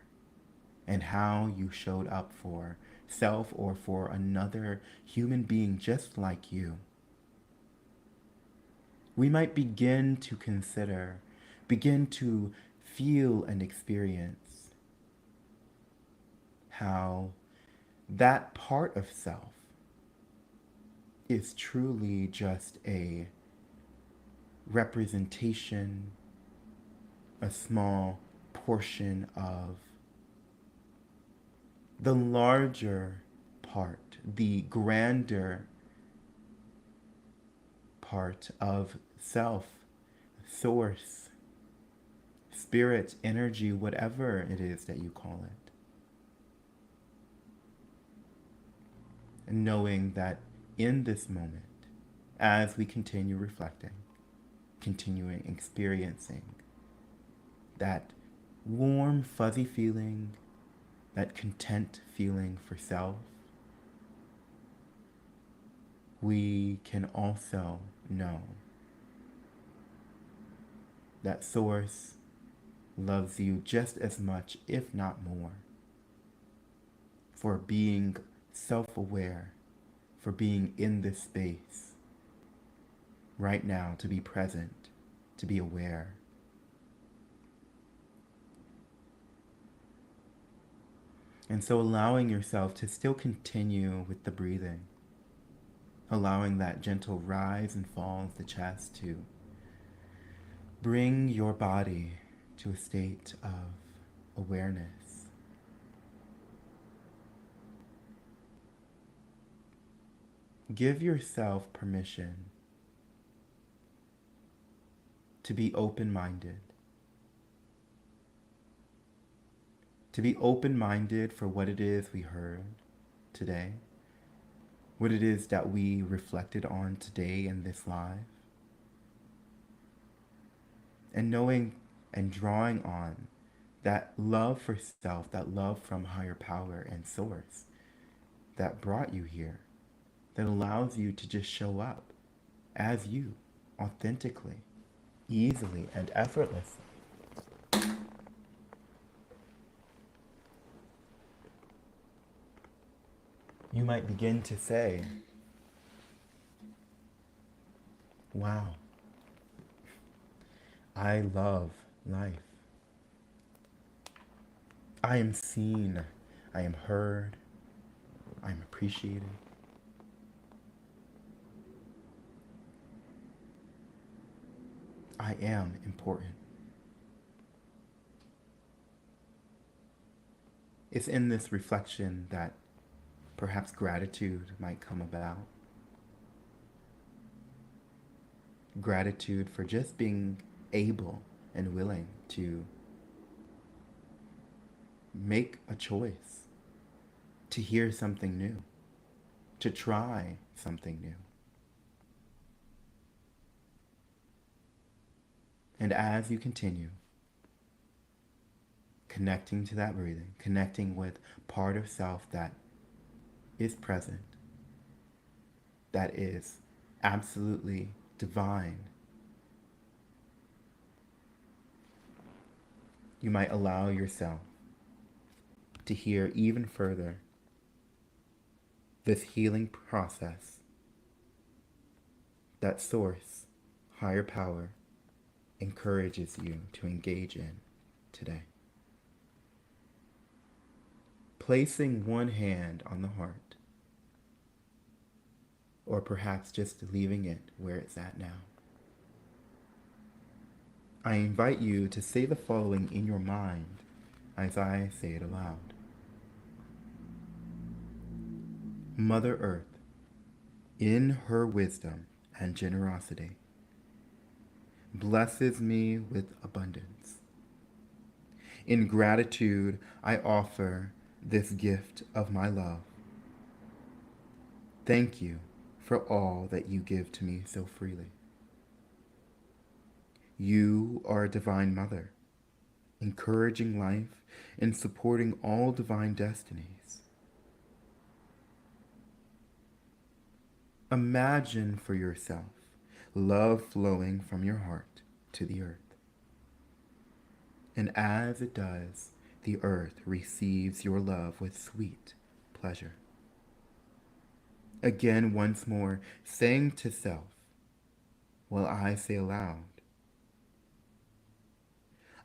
and how you showed up for self or for another human being just like you, we might begin to consider, begin to feel and experience how that part of self is truly just a representation, a small portion of the larger part, the grander part of self, source, spirit, energy, whatever it is that you call it. And knowing that in this moment, as we continue reflecting, continuing experiencing that warm, fuzzy feeling, that content feeling for self, we can also know that Source loves you just as much, if not more, for being self aware, for being in this space right now, to be present, to be aware. And so allowing yourself to still continue with the breathing, allowing that gentle rise and fall of the chest to bring your body to a state of awareness. Give yourself permission to be open-minded, for what it is we heard today, what it is that we reflected on today in this live, and knowing and drawing on that love for self, that love from higher power and source that brought you here, that allows you to just show up as you, authentically, easily, and effortlessly. You might begin to say, wow, I love life. I am seen, I am heard, I am appreciated. I am important. It's in this reflection that perhaps gratitude might come about. Gratitude for just being able and willing to make a choice, to hear something new, to try something new. And as you continue connecting to that breathing, connecting with part of self that is present, that is absolutely divine, you might allow yourself to hear even further this healing process that Source, higher power, encourages you to engage in today. Placing one hand on the heart, or perhaps just leaving it where it's at now. I invite you to say the following in your mind as I say it aloud. Mother Earth, in her wisdom and generosity, blesses me with abundance. In gratitude, I offer this gift of my love. Thank you for all that you give to me so freely. You are a divine mother, encouraging life and supporting all divine destinies. Imagine for yourself love flowing from your heart to the earth. And as it does, the earth receives your love with sweet pleasure. Again, once more, saying to self, while I say aloud,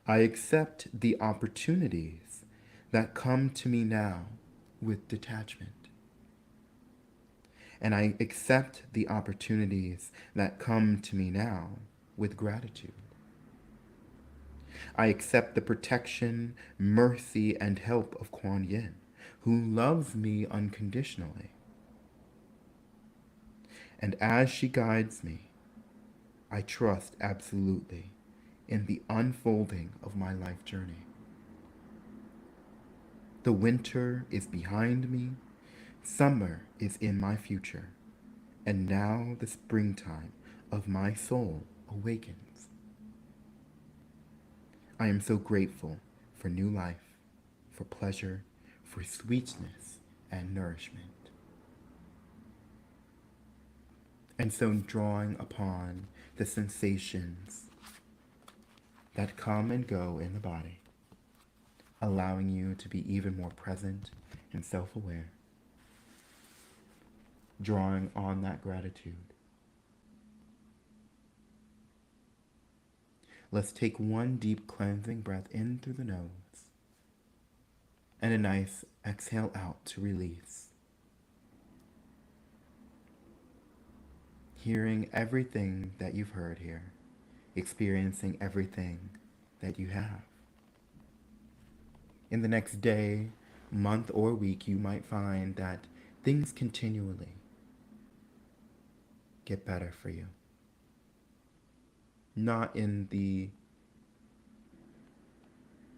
I accept the opportunities that come to me now with detachment. And I accept the opportunities that come to me now with gratitude. I accept the protection, mercy, and help of Kuan Yin, who loves me unconditionally. And as she guides me, I trust absolutely in the unfolding of my life journey. The winter is behind me, summer is in my future, and now the springtime of my soul awakens. I am so grateful for new life, for pleasure, for sweetness and nourishment. And so drawing upon the sensations that come and go in the body, allowing you to be even more present and self-aware, drawing on that gratitude. Let's take one deep cleansing breath in through the nose and a nice exhale out to release. Hearing everything that you've heard here, experiencing everything that you have. In the next day, month, or week, you might find that things continually get better for you. Not in the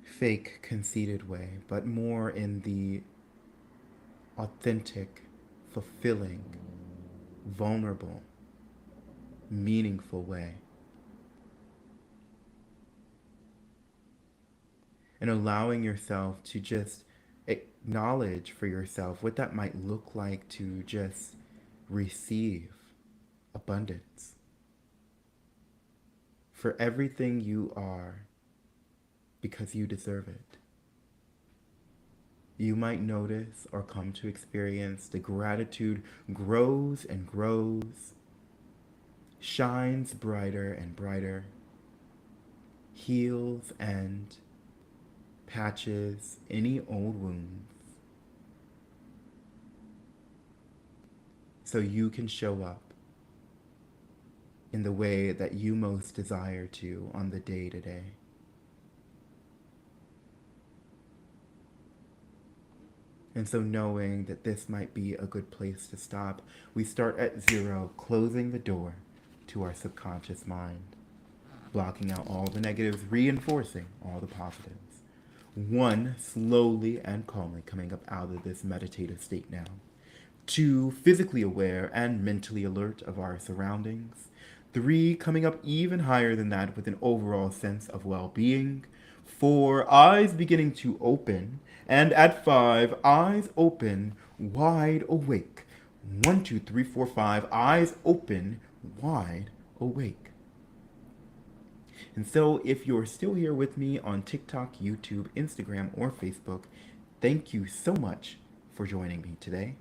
fake, conceited way, but more in the authentic, fulfilling, vulnerable, meaningful way. And allowing yourself to just acknowledge for yourself what that might look like to just receive abundance for everything you are, because you deserve it. You might notice or come to experience the gratitude grows and grows, shines brighter and brighter, heals and patches any old wounds, so you can show up in the way that you most desire to on the day-to-day. And so knowing that this might be a good place to stop, we start at 0, closing the door to our subconscious mind, blocking out all the negatives, reinforcing all the positives. 1, slowly and calmly coming up out of this meditative state now. 2, physically aware and mentally alert of our surroundings. 3, coming up even higher than that with an overall sense of well-being. 4, eyes beginning to open. And at 5, eyes open, wide awake. 1, 2, 3, 4, 5, eyes open, wide awake. And so if you're still here with me on TikTok, YouTube, Instagram, or Facebook, thank you so much for joining me today.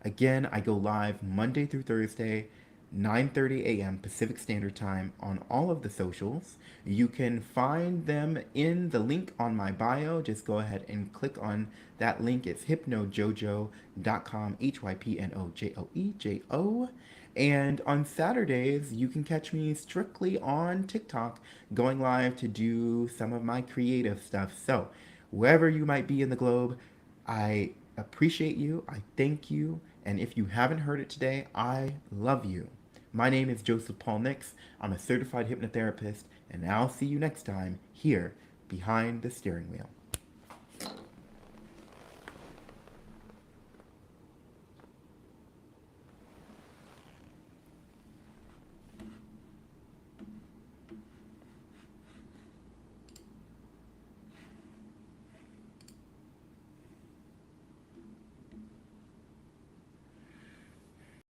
Again, I go live Monday through Thursday, 9:30 a.m. Pacific Standard Time on all of the socials. You can find them in the link on my bio. Just go ahead and click on that link. It's hypnojojo.com, hypnojoejo. And on Saturdays, you can catch me strictly on TikTok, going live to do some of my creative stuff. So wherever you might be in the globe, I appreciate you. I thank you. And if you haven't heard it today, I love you. My name is Joseph Paul Nix. I'm a certified hypnotherapist, and I'll see you next time here behind the steering wheel.